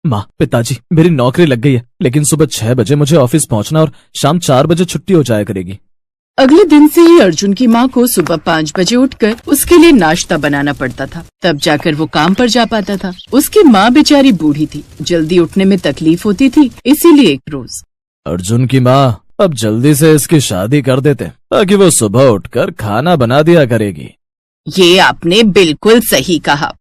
माँ, पिताजी, मेरी नौकरी लग गई है, लेकिन सुबह 6 बजे मुझे ऑफिस पहुंचना और शाम 4 बजे छुट्टी हो जाया करेगी। अगले दिन से ही अर्जुन की माँ को सुबह 5 बजे उठकर उसके लिए नाश्ता बनाना पड़ता था, तब जाकर वो काम पर जा पाता था। उसकी माँ बेचारी बूढ़ी थी, जल्दी उठने में तकलीफ होती थी, इसीलिए एक रोज अर्जुन की माँ, अब जल्दी से इसकी शादी कर देते ताकि वो सुबह उठकर खाना बना दिया करेगी। ये आपने बिल्कुल सही कहा।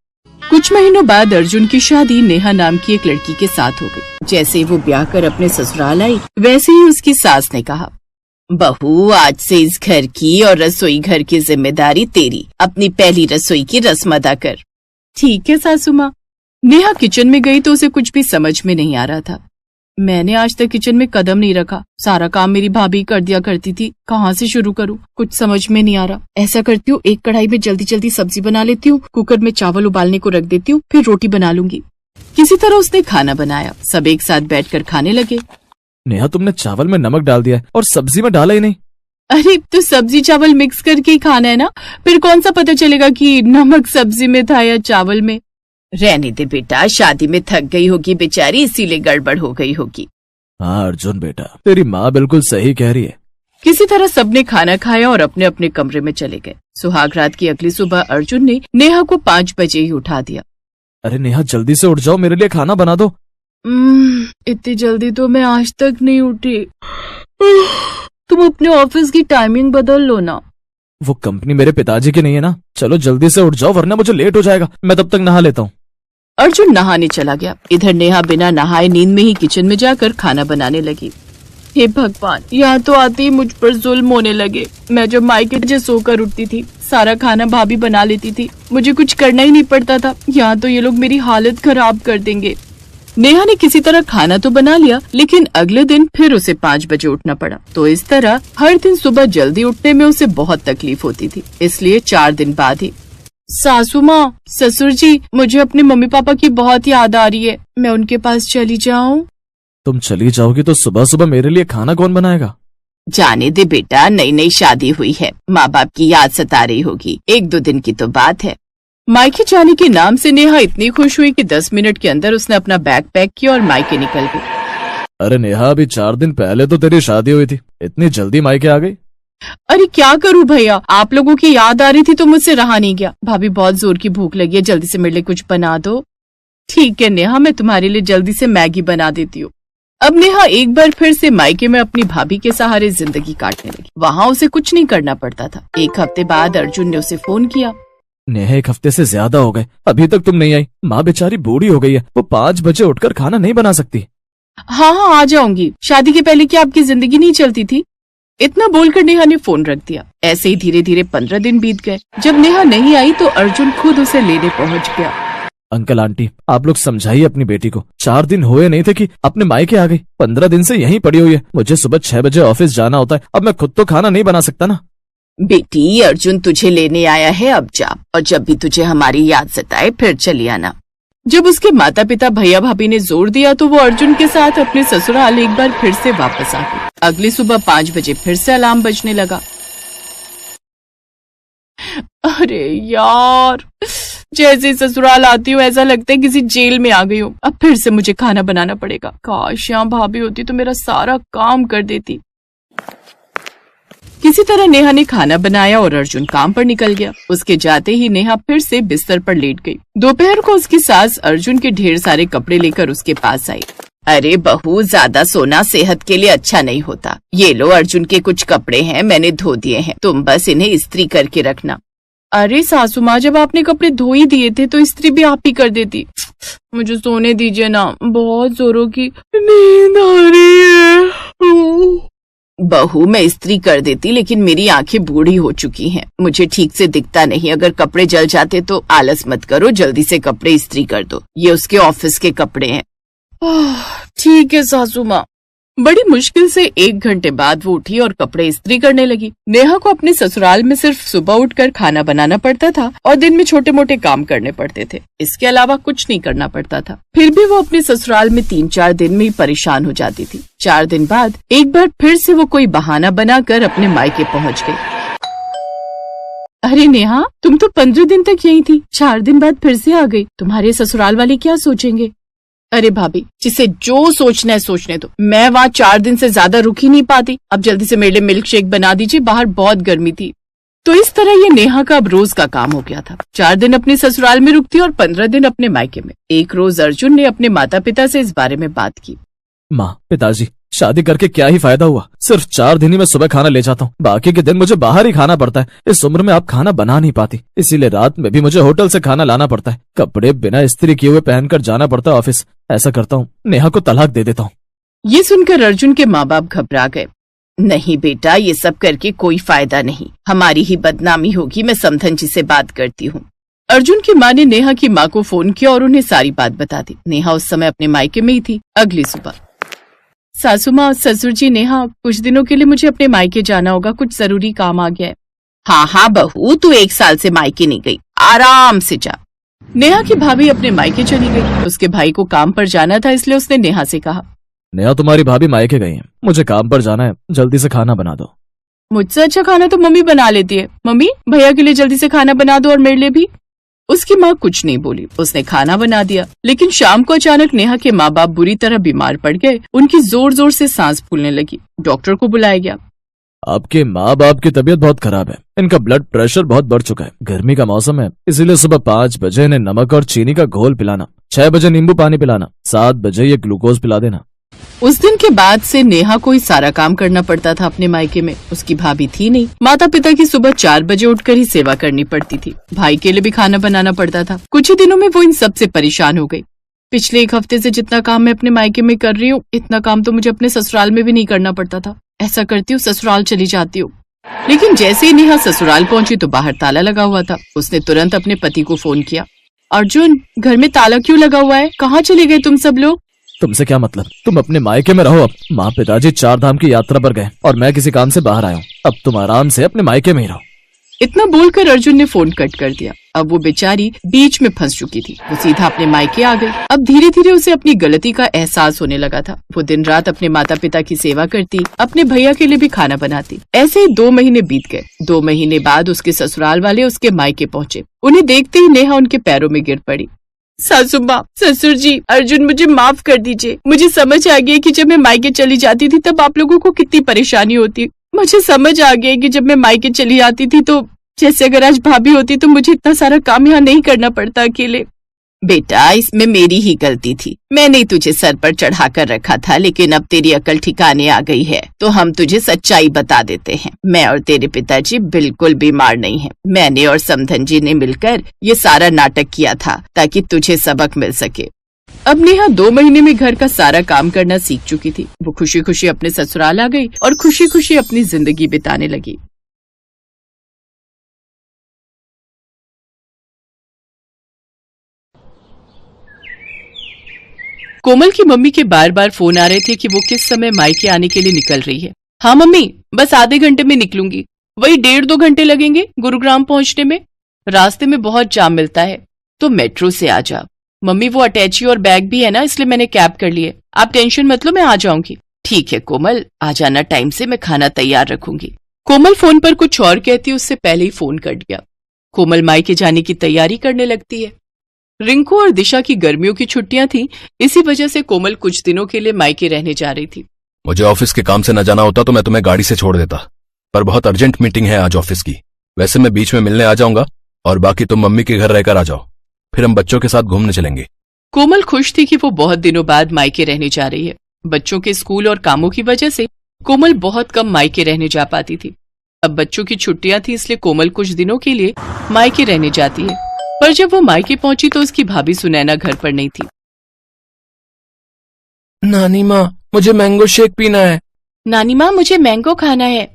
कुछ महीनों बाद अर्जुन की शादी नेहा नाम की एक लड़की के साथ हो गई। जैसे वो ब्याह कर अपने ससुराल आई, वैसे ही उसकी सास ने कहा, बहू, आज से इस घर की और रसोई घर की जिम्मेदारी तेरी। अपनी पहली रसोई की रस्म अदा कर। ठीक है सासू माँ। नेहा किचन में गई तो उसे कुछ भी समझ में नहीं आ रहा था। मैंने आज तक किचन में कदम नहीं रखा, सारा काम मेरी भाभी कर दिया करती थी, कहाँ से शुरू करूँ, कुछ समझ में नहीं आ रहा। ऐसा करती हूँ, एक कढ़ाई में जल्दी जल्दी सब्जी बना लेती हूँ, कुकर में चावल उबालने को रख देती हूँ, फिर रोटी बना लूंगी। किसी तरह उसने खाना बनाया, सब एक साथ बैठकर खाने लगे। नेहा, तुमने चावल में नमक डाल दिया और सब्जी में डाला ही नहीं। अरे तो सब्जी चावल मिक्स करके ही खाना है ना, फिर कौन सा पता चलेगा कि नमक सब्जी में था या चावल में। रहने दे बेटा, शादी में थक गई होगी बेचारी, इसीलिए गड़बड़ हो गई होगी। हाँ अर्जुन बेटा, तेरी माँ बिल्कुल सही कह रही है। किसी तरह सबने खाना खाया और अपने अपने कमरे में चले गए। सुहाग रात की अगली सुबह अर्जुन ने नेहा को 5 बजे ही उठा दिया। अरे नेहा, जल्दी से उठ जाओ, मेरे लिए खाना बना दो। इतनी जल्दी तो मैं आज तक नहीं उठी। तुम अपने ऑफिस की टाइमिंग बदल लो ना। वो कंपनी मेरे पिताजी की नहीं है ना। चलो जल्दी से उठ जाओ, वरना मुझे लेट हो जाएगा। मैं तब तक नहा लेता हूँ। अर्जुन नहाने चला गया। इधर नेहा बिना नहाए नींद में ही किचन में जाकर खाना बनाने लगी। हे भगवान, यहाँ तो आते ही मुझ पर जुल्म होने लगे। मैं जब मायके से सोकर उठती थी, सारा खाना भाभी बना लेती थी, मुझे कुछ करना ही नहीं पड़ता था। यहाँ तो ये लोग मेरी हालत खराब कर देंगे। नेहा ने किसी तरह खाना तो बना लिया, लेकिन अगले दिन फिर उसे 5 बजे उठना पड़ा। तो इस तरह हर दिन सुबह जल्दी उठने में उसे बहुत तकलीफ होती थी। इसलिए 4 दिन बाद ही, सासू माँ, ससुर जी, मुझे अपने मम्मी पापा की बहुत याद आ रही है, मैं उनके पास चली जाऊँ? तुम चली जाओगी तो सुबह सुबह मेरे लिए खाना कौन बनाएगा? जाने दे बेटा, नई नई शादी हुई है, माँ बाप की याद सता रही होगी, 1-2 दिन की तो बात है। मायके जाने के नाम से नेहा इतनी खुश हुई कि 10 मिनट के अंदर उसने अपना बैग पैक किया और मायके निकल गई। अरे नेहा, अभी 4 दिन पहले तो तेरी शादी हुई थी, इतनी जल्दी मायके आ गई? अरे क्या करूं भैया, आप लोगों की याद आ रही थी तो मुझसे रहा नहीं गया। भाभी, बहुत जोर की भूख लगी है, जल्दी से मेरे लिए कुछ बना दो। ठीक है नेहा, मैं तुम्हारे लिए जल्दी से मैगी बना देती हूँ। अब नेहा एक बार फिर से मायके में अपनी भाभी के सहारे जिंदगी काटने लगी। वहाँ उसे कुछ नहीं करना पड़ता था। 1 हफ्ते बाद अर्जुन ने उसे फोन किया। नेहा, 1 हफ्ते से ज्यादा हो गए, अभी तक तुम नहीं आई। माँ बेचारी बूढ़ी हो गई है, वो 5 बजे उठकर खाना नहीं बना सकती। हाँ, आ जाऊंगी। शादी के पहले क्या आपकी जिंदगी नहीं चलती थी? इतना बोलकर नेहा ने फोन रख दिया। ऐसे ही धीरे धीरे 15 दिन बीत गए। जब नेहा नहीं आई तो अर्जुन खुद उसे लेने पहुंच गया। अंकल आंटी, आप लोग समझाइए अपनी बेटी को। 4 दिन हुए नहीं थे कि अपने मायके आ गई, 15 दिन से यहीं पड़ी हुई है। मुझे सुबह 6 बजे ऑफिस जाना होता है, अब मैं खुद तो खाना नहीं बना सकता ना। बेटी, अर्जुन तुझे लेने आया है, अब जा, और जब भी तुझे हमारी याद सताए फिर चली आना। जब उसके माता पिता भैया भाभी ने जोर दिया तो वो अर्जुन के साथ अपने ससुराल एक बार फिर से वापस आ गई। अगली सुबह 5 बजे फिर से अलार्म बजने लगा। अरे यार, जैसे ससुराल आती हूँ ऐसा लगता है किसी जेल में आ गई हूँ। अब फिर से मुझे खाना बनाना पड़ेगा। काश यहाँ भाभी होती तो मेरा सारा काम कर देती। किसी तरह नेहा ने खाना बनाया और अर्जुन काम पर निकल गया। उसके जाते ही नेहा फिर से बिस्तर पर लेट गई। दोपहर को उसकी सास अर्जुन के ढेर सारे कपड़े लेकर उसके पास आई। अरे बहू, ज्यादा सोना सेहत के लिए अच्छा नहीं होता। ये लो, अर्जुन के कुछ कपड़े हैं, मैंने धो दिए हैं, तुम बस इन्हें इस्त्री करके रखना। अरे सासू माँ, जब आपने कपड़े धो ही दिए थे तो इस्त्री भी आप ही कर देती। मुझे सोने दीजिए ना, बहुत जोरों की नींद आ रही है। बहू, मैं इस्त्री कर देती, लेकिन मेरी आंखें बूढ़ी हो चुकी हैं, मुझे ठीक से दिखता नहीं। अगर कपड़े जल जाते तो आलस मत करो, जल्दी से कपड़े इस्त्री कर दो। ये उसके ऑफिस के कपड़े हैं। ठीक है सासू माँ। बड़ी मुश्किल से 1 घंटे बाद वो उठी और कपड़े इस्त्री करने लगी। नेहा को अपने ससुराल में सिर्फ सुबह उठकर खाना बनाना पड़ता था और दिन में छोटे मोटे काम करने पड़ते थे। इसके अलावा कुछ नहीं करना पड़ता था। फिर भी वो अपने ससुराल में 3-4 दिन में ही परेशान हो जाती थी। 4 दिन बाद एक बार फिर से वो कोई बहाना बनाकर अपने मायके पहुँच गई। अरे नेहा, तुम तो 15 दिन तक यहीं थी, 4 दिन बाद फिर से आ गई। तुम्हारे ससुराल वाले क्या सोचेंगे? अरे भाभी, जिसे जो सोचना है सोचने दो, मैं वहाँ 4 दिन से ज्यादा रुक ही नहीं पाती। अब जल्दी से मेरे लिए मिल्क शेक बना दीजिए, बाहर बहुत गर्मी थी। तो इस तरह ये नेहा का अब रोज का काम हो गया था। 4 दिन अपने ससुराल में रुकती और 15 दिन अपने मायके में। एक रोज अर्जुन ने अपने माता पिता से इस बारे में बात की। माँ, पिताजी, शादी करके क्या ही फायदा हुआ? सिर्फ 4 दिन ही मैं सुबह खाना ले जाता हूँ, बाकी के दिन मुझे बाहर ही खाना पड़ता है। इस उम्र में आप खाना बना नहीं पाती, इसीलिए रात में भी मुझे होटल से खाना लाना पड़ता है। कपड़े बिना इस्त्री किए हुए पहनकर जाना पड़ता है ऑफिस। ऐसा करता हूँ, नेहा को तलाक दे देता हूँ। ये सुनकर अर्जुन के माँ बाप घबरा गए। नहीं बेटा, ये सब करके कोई फायदा नहीं, हमारी ही बदनामी होगी। मैं समधन जी से बात करती हूँ। अर्जुन की माँ ने नेहा की माँ को फोन किया और उन्हें सारी बात बता दी। नेहा उस समय अपने मायके में ही थी। अगली सुबह, सासू माँ, ससुर जी, नेहा, कुछ दिनों के लिए मुझे अपने मायके जाना होगा, कुछ जरूरी काम आ गया है। हाँ हाँ बहू, तू 1 साल से मायके नहीं गई, आराम से जा। नेहा की भाभी अपने मायके चली गई। उसके भाई को काम पर जाना था, इसलिए उसने नेहा से कहा, नेहा, तुम्हारी भाभी मायके गई है, मुझे काम पर जाना है, जल्दी से खाना बना दो। मुझसे अच्छा खाना तो मम्मी बना लेती है। मम्मी, भैया के लिए जल्दी से खाना बना दो और मेरे लिए भी। उसकी माँ कुछ नहीं बोली, उसने खाना बना दिया। लेकिन शाम को अचानक नेहा के माँ बाप बुरी तरह बीमार पड़ गए। उनकी जोर जोर से सांस फूलने लगी। डॉक्टर को बुलाया गया। आपके माँ बाप की तबीयत बहुत खराब है, इनका ब्लड प्रेशर बहुत बढ़ चुका है। गर्मी का मौसम है, इसीलिए सुबह 5 बजे इन्हें नमक और चीनी का घोल पिलाना, 6 बजे नींबू पानी पिलाना, 7 बजे ये ग्लूकोज पिला देना। उस दिन के बाद से नेहा को ही सारा काम करना पड़ता था अपने मायके में। उसकी भाभी थी नहीं। माता पिता की सुबह 4 बजे उठकर ही सेवा करनी पड़ती थी। भाई के लिए भी खाना बनाना पड़ता था। कुछ ही दिनों में वो इन सब से परेशान हो गई। पिछले 1 हफ्ते से जितना काम मैं अपने मायके में कर रही हूँ, इतना काम तो मुझे अपने ससुराल में भी नहीं करना पड़ता था। ऐसा करती हूँ, ससुराल चली जाती हूँ। लेकिन जैसे ही नेहा ससुराल पहुंची तो बाहर ताला लगा हुआ था। उसने तुरंत अपने पति को फोन किया। अर्जुन, घर में ताला क्यों लगा हुआ है? कहाँ चले गए तुम सब लोग? तुमसे क्या मतलब, तुम अपने मायके में रहो। अब माँ पिताजी 4 धाम की यात्रा पर गए और मैं किसी काम से बाहर आया हूँ। अब तुम आराम से अपने मायके में ही रहो। इतना बोलकर अर्जुन ने फोन कट कर दिया। अब वो बेचारी बीच में फंस चुकी थी। वो सीधा अपने मायके आ गई। अब धीरे धीरे उसे अपनी गलती का एहसास होने लगा था। वो दिन रात अपने माता पिता की सेवा करती, अपने भैया के लिए भी खाना बनाती। ऐसे ही 2 महीने बीत गए। 2 महीने बाद उसके ससुराल वाले उसके मायके पहुँचे। उन्हें देखते ही नेहा उनके पैरों में गिर पड़ी। सासू माँ, ससुर जी, अर्जुन, मुझे माफ कर दीजिए। मुझे समझ आ गया कि जब मैं मायके चली जाती थी तब आप लोगों को कितनी परेशानी होती। मुझे समझ आ गया कि जब मैं मायके चली आती थी तो जैसे अगर आज भाभी होती तो मुझे इतना सारा काम यहाँ नहीं करना पड़ता अकेले। बेटा, इसमें मेरी ही गलती थी। मैंने तुझे सर पर चढ़ा कर रखा था, लेकिन अब तेरी अकल ठिकाने आ गई है तो हम तुझे सच्चाई बता देते हैं। मैं और तेरे पिताजी बिल्कुल बीमार नहीं हैं। मैंने और समधन जी ने मिलकर ये सारा नाटक किया था ताकि तुझे सबक मिल सके। अब नेहा 2 महीने में घर का सारा काम करना सीख चुकी थी। वो खुशी खुशी अपने ससुराल आ गई और खुशी खुशी अपनी जिंदगी बिताने लगी। कोमल की मम्मी के बार बार फोन आ रहे थे कि वो किस समय मायके आने के लिए निकल रही है। हाँ मम्मी, बस आधे घंटे में निकलूंगी। वही 1.5-2 घंटे लगेंगे गुरुग्राम पहुंचने में। रास्ते में बहुत जाम मिलता है, तो मेट्रो से आ जा। मम्मी, वो अटैची और बैग भी है ना, इसलिए मैंने कैब कर ली है। आप टेंशन मत लो, मैं आ जाऊंगी। ठीक है कोमल, आ जाना टाइम से, मैं खाना तैयार रखूंगी। कोमल फोन पर कुछ और कहती, उससे पहले ही फोन कट गया। कोमल मायके जाने की तैयारी करने लगती है। रिंकू और दिशा की गर्मियों की छुट्टियां थी, इसी वजह से कोमल कुछ दिनों के लिए मायके रहने जा रही थी। मुझे ऑफिस के काम से न जाना होता तो मैं तुम्हें गाड़ी से छोड़ देता, पर बहुत अर्जेंट मीटिंग है आज ऑफिस की। वैसे मैं बीच में मिलने आ जाऊंगा और बाकी तुम मम्मी के घर रहकर आ जाओ, फिर हम बच्चों के साथ घूमने चलेंगे। कोमल खुश थी कि वो बहुत दिनों बाद मायके रहने जा रही है। बच्चों के स्कूल और कामों की वजह से कोमल बहुत कम मायके रहने जा पाती थी। अब बच्चों की छुट्टियां थी, इसलिए कोमल कुछ दिनों के लिए मायके रहने जाती है। पर जब वो मायके पहुंची तो उसकी भाभी सुनैना घर पर नहीं थी। नानी माँ, मुझे मैंगो शेक पीना है। नानी माँ, मुझे मैंगो खाना है।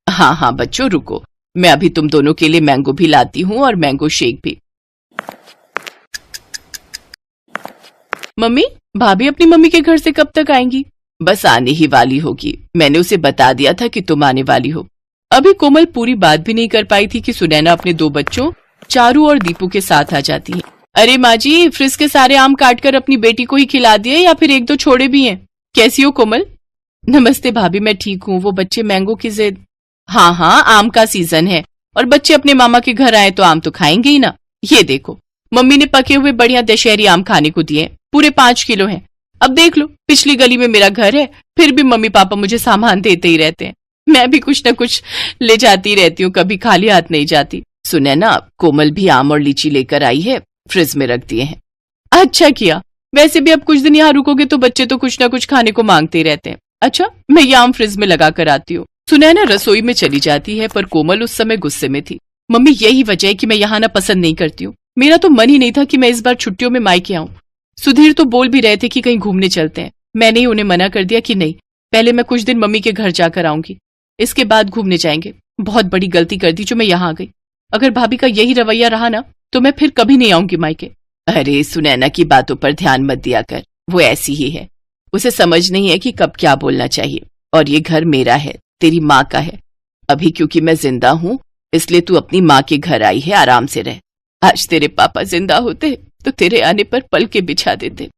हाँ हाँ बच्चों, रुको, मैं अभी तुम दोनों के लिए मैंगो भी लाती हूँ और मैंगो शेक भी। मम्मी, भाभी अपनी मम्मी के घर से कब तक आएंगी? बस आने ही वाली होगी, मैंने उसे बता दिया था कि तुम आने वाली हो। अभी कोमल पूरी बात भी नहीं कर पाई थी कि सुनैना अपने 2 बच्चों चारू और दीपू के साथ आ जाती है। अरे माँ जी, फ्रिज के सारे आम काट कर अपनी बेटी को ही खिला दिए या फिर 1-2 छोड़े भी हैं? कैसी हो कोमल? नमस्ते भाभी, मैं ठीक हूँ। वो बच्चे मैंगो की जिद। हाँ हाँ, आम का सीजन है और बच्चे अपने मामा के घर आए तो आम तो खाएंगे ही ना। ये देखो, मम्मी ने पके हुए बढ़िया दशहरी आम खाने को दिए, पूरे 5 किलो हैं। अब देख लो, पिछली गली में मेरा घर है, फिर भी मम्मी पापा मुझे सामान देते ही रहते हैं। मैं भी कुछ न कुछ ले जाती रहती हूँ, कभी खाली हाथ नहीं जाती। सुनैना, कोमल भी आम और लीची लेकर आई है, फ्रिज में रख दिए हैं। अच्छा किया, वैसे भी अब कुछ दिन यहाँ रुकोगे तो बच्चे तो कुछ ना कुछ खाने को मांगते ही रहते हैं। अच्छा, मैं ये आम फ्रिज में लगा कर आती हूँ। सुनैना रसोई में चली जाती है, पर कोमल उस समय गुस्से में थी। मम्मी, यही वजह है कि मैं यहाँ आना पसंद नहीं करती हूँ। मेरा तो मन ही नहीं था कि मैं इस बार छुट्टियों में मायके आऊं। सुधीर तो बोल भी रहे थे कि कहीं घूमने चलते हैं। मैंने ही उन्हें मना कर दिया कि नहीं, पहले मैं कुछ दिन मम्मी के घर जाकर आऊंगी, इसके बाद घूमने जाएंगे। बहुत बड़ी गलती कर दी जो मैं यहाँ आ गई। अगर भाभी का यही रवैया रहा ना तो मैं फिर कभी नहीं आऊंगी मायके। अरे सुनैना की बातों पर ध्यान मत दिया कर, वो ऐसी ही है। उसे समझ नहीं है कि कब क्या बोलना चाहिए। और ये घर मेरा है, तेरी माँ का है। अभी क्योंकि मैं जिंदा हूँ इसलिए तू अपनी माँ के घर आई है, आराम से रह। आज तेरे पापा जिंदा होते तो तेरे आने पर पल के बिछा देते।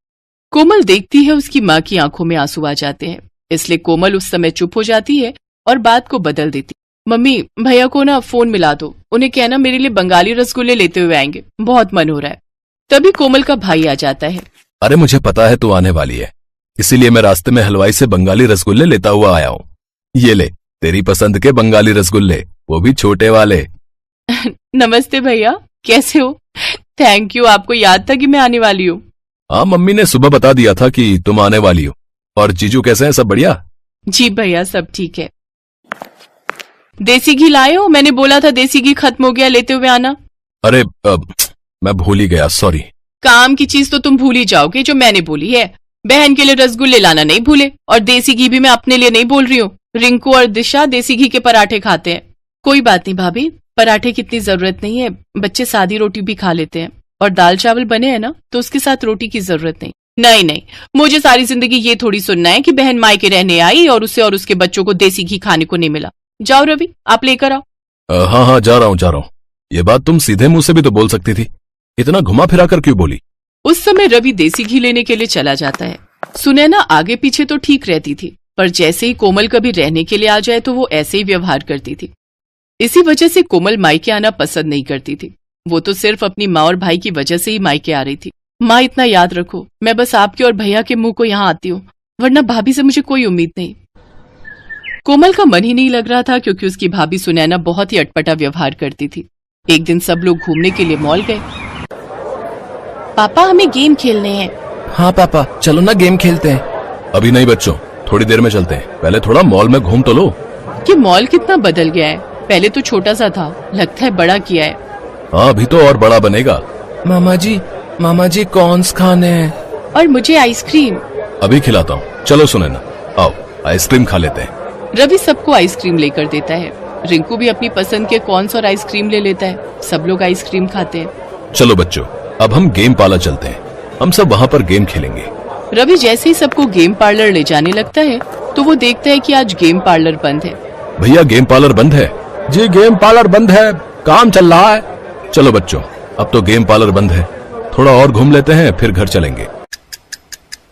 कोमल देखती है उसकी माँ की आंखों में आंसू आ जाते हैं, इसलिए कोमल उस समय चुप हो जाती है और बात को बदल देती। मम्मी, भैया को ना फोन मिला दो, उन्हें कहना मेरे लिए बंगाली रसगुल्ले लेते हुए आएंगे, बहुत मन हो रहा है। तभी कोमल का भाई आ जाता है। अरे मुझे पता है तू आने वाली है, इसीलिए मैं रास्ते में हलवाई से बंगाली रसगुल्ले लेता हुआ आया हूँ। ये ले, तेरी पसंद के बंगाली रसगुल्ले, वो भी छोटे वाले। नमस्ते भैया, कैसे हो? थैंक यू, आपको याद था कि मैं आने वाली हूँ। हाँ, मम्मी ने सुबह बता दिया था कि तुम आने वाली हो। और जीजू कैसे हैं, सब बढ़िया? जी भैया, सब ठीक है। देसी घी लाए हो? मैंने बोला था देसी घी खत्म हो गया, लेते हुए आना। अरे मैं भूल ही गया, सॉरी। काम की चीज तो तुम भूल ही जाओगे जो मैंने बोली है। बहन के लिए रसगुल्ले लाना नहीं भूले, और देसी घी भी मैं अपने लिए नहीं बोल रही हूँ। रिंकू और दिशा देसी घी के पराठे खाते हैं। कोई बात नहीं भाभी, पराठे की इतनी जरूरत नहीं है, बच्चे सादी रोटी भी खा लेते हैं। और दाल चावल बने हैं ना तो उसके साथ रोटी की जरूरत नहीं। नहीं नहीं, मुझे सारी जिंदगी ये थोड़ी सुनना है कि बहन मायके रहने आई और उसे और उसके बच्चों को देसी घी खाने को नहीं मिला। जाओ रवि, आप लेकर आओ। हाँ हाँ, जा रहा हूँ। ये बात तुम सीधे मुंह से भी तो बोल सकती थी, इतना घुमा फिरा कर क्यों बोली? उस समय रवि देसी घी लेने के लिए चला जाता है। सुनैना आगे पीछे तो ठीक रहती थी, पर जैसे ही कोमल कभी रहने के लिए आ जाए तो वो ऐसे ही व्यवहार करती थी। इसी वजह से कोमल मायके आना पसंद नहीं करती थी। वो तो सिर्फ अपनी माँ और भाई की वजह से ही मायके आ रही थी। माँ, इतना याद रखो, मैं बस आपके और भैया के मुंह को यहाँ आती हूँ, वरना भाभी से मुझे कोई उम्मीद नहीं। कोमल का मन ही नहीं लग रहा था, क्योंकि उसकी भाभी सुनैना बहुत ही अटपटा व्यवहार करती थी। एक दिन सब लोग घूमने के लिए मॉल गए। पापा, हमें गेम खेलने हैं। हाँ पापा, चलो ना गेम खेलते हैं। अभी नहीं बच्चों, थोड़ी देर में चलते हैं, पहले थोड़ा मॉल में घूम तो लो। कि मॉल कितना बदल गया है, पहले तो छोटा सा था, लगता है बड़ा किया है। हाँ, अभी तो और बड़ा बनेगा। मामा जी कॉर्न्स खाने हैं। और मुझे आइसक्रीम। अभी खिलाता हूँ, चलो सुनैना, आओ आइसक्रीम खा लेते हैं। रवि सबको आइसक्रीम लेकर देता है। रिंकू भी अपनी पसंद के कॉर्न्स और आइसक्रीम ले लेता है। सब लोग आइसक्रीम खाते हैं। चलो बच्चों, अब हम गेम पार्लर चलते हैं, हम सब वहाँ पर गेम खेलेंगे। रवि जैसे ही सबको गेम पार्लर ले जाने लगता है तो वो देखता है कि आज गेम पार्लर बंद है। भैया, गेम पार्लर बंद है। जी, गेम पार्लर बंद है, काम चल रहा है। चलो बच्चों, अब तो गेम पार्लर बंद है, थोड़ा और घूम लेते हैं, फिर घर चलेंगे।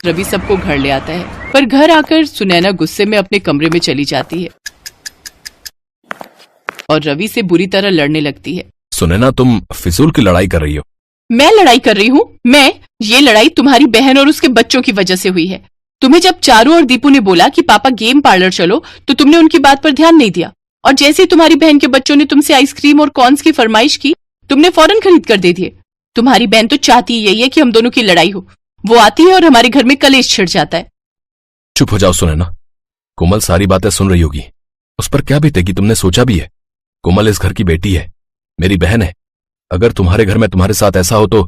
रवि सबको घर ले आता है, पर घर आकर सुनैना गुस्से में अपने कमरे में चली जाती है और रवि से बुरी तरह लड़ने लगती है। सुनैना, तुम फिजूल की लड़ाई कर रही हो। मैं लड़ाई कर रही हूँ? ये लड़ाई तुम्हारी बहन और उसके बच्चों की वजह से हुई है। तुम्हें जब चारू और दीपू ने बोला कि पापा गेम पार्लर चलो तो तुमने उनकी बात पर ध्यान नहीं दिया, और जैसे ही तुम्हारी बहन के बच्चों ने तुमसे आइसक्रीम और कॉर्न्स की फरमाइश की, तुमने फौरन खरीद कर दे दिए। तुम्हारी बहन तो चाहती यही है कि हम दोनों की लड़ाई हो। वो आती है और हमारे घर में कलेश छिड़ जाता है। चुप हो जाओ सुनैना, कोमल सारी बातें सुन रही होगी, उस पर क्या बीतेगी तुमने सोचा भी है? कोमल इस घर की बेटी है, मेरी बहन है। अगर तुम्हारे घर में तुम्हारे साथ ऐसा हो तो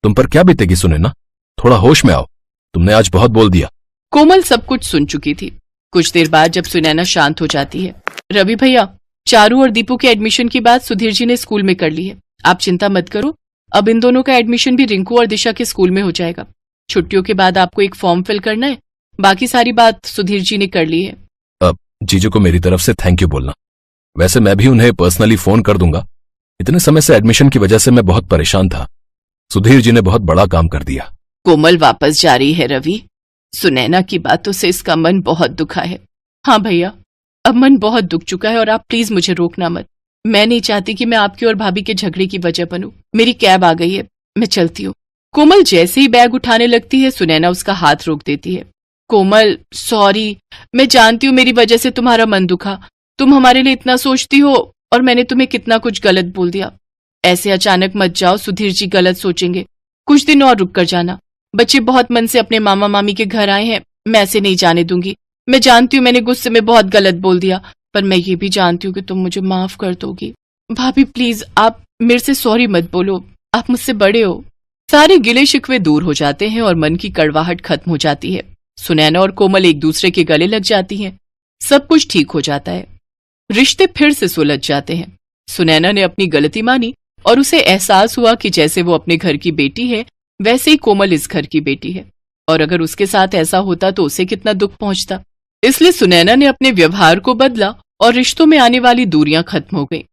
तुम पर क्या बीतेगी सुनैना? थोड़ा होश में आओ, तुमने आज बहुत बोल दिया। कोमल सब कुछ सुन चुकी थी। कुछ देर बाद जब सुनैना शांत हो जाती है, रवि भैया, चारू और दीपू के एडमिशन की बात सुधीर जी ने स्कूल में कर ली है, आप चिंता मत करो। अब इन दोनों का एडमिशन भी रिंकू और दिशा के स्कूल में हो जाएगा। छुट्टियों के बाद आपको एक फॉर्म फिल करना है, बाकी सारी बात सुधीर जी ने कर ली है। अब जीजू को मेरी तरफ से थैंक यू बोलना। वैसे मैं भी उन्हें पर्सनली फोन कर दूंगा। इतने समय से एडमिशन की वजह से मैं बहुत परेशान था। सुधीर जी ने बहुत बड़ा काम कर दिया। कोमल वापस जा रही है रवि। सुनैना की बातों से इसका मन बहुत दुखा है। हाँ भैया, अब मन बहुत दुख चुका है और आप प्लीज मुझे रोकना मत। मैं नहीं चाहती कि मैं आपकी और भाभी के झगड़े की वजह बनूं। मेरी कैब आ गई है, मैं चलती हूँ। कोमल जैसे ही बैग उठाने लगती है, सुनैना उसका हाथ रोक देती है। कोमल, सॉरी, मैं जानती हूँ मेरी वजह से तुम्हारा मन दुखा। तुम हमारे लिए इतना सोचती हो और मैंने तुम्हें कितना कुछ गलत बोल दिया। ऐसे अचानक मत जाओ, सुधीर जी गलत सोचेंगे। कुछ दिन और रुक कर जाना। बच्चे बहुत मन से अपने मामा मामी के घर आए हैं, मैं ऐसे नहीं जाने दूंगी। मैं जानती हूँ मैंने गुस्से में बहुत गलत बोल दिया, पर मैं ये भी जानती हूँ कि तुम मुझे माफ कर दोगी। भाभी प्लीज, आप मेरे से सॉरी मत बोलो, आप मुझसे बड़े हो। सारे गिले शिकवे दूर हो जाते हैं और मन की कड़वाहट खत्म हो जाती है। सुनैना और कोमल एक दूसरे के गले लग जाती हैं। सब कुछ ठीक हो जाता है। रिश्ते फिर से सुलझ जाते हैं। सुनैना ने अपनी गलती मानी और उसे एहसास हुआ कि जैसे वो अपने घर की बेटी है, वैसे ही कोमल इस घर की बेटी है, और अगर उसके साथ ऐसा होता तो उसे कितना दुख पहुंचता। इसलिए सुनैना ने अपने व्यवहार को बदला और रिश्तों में आने वाली दूरियां खत्म हो गई।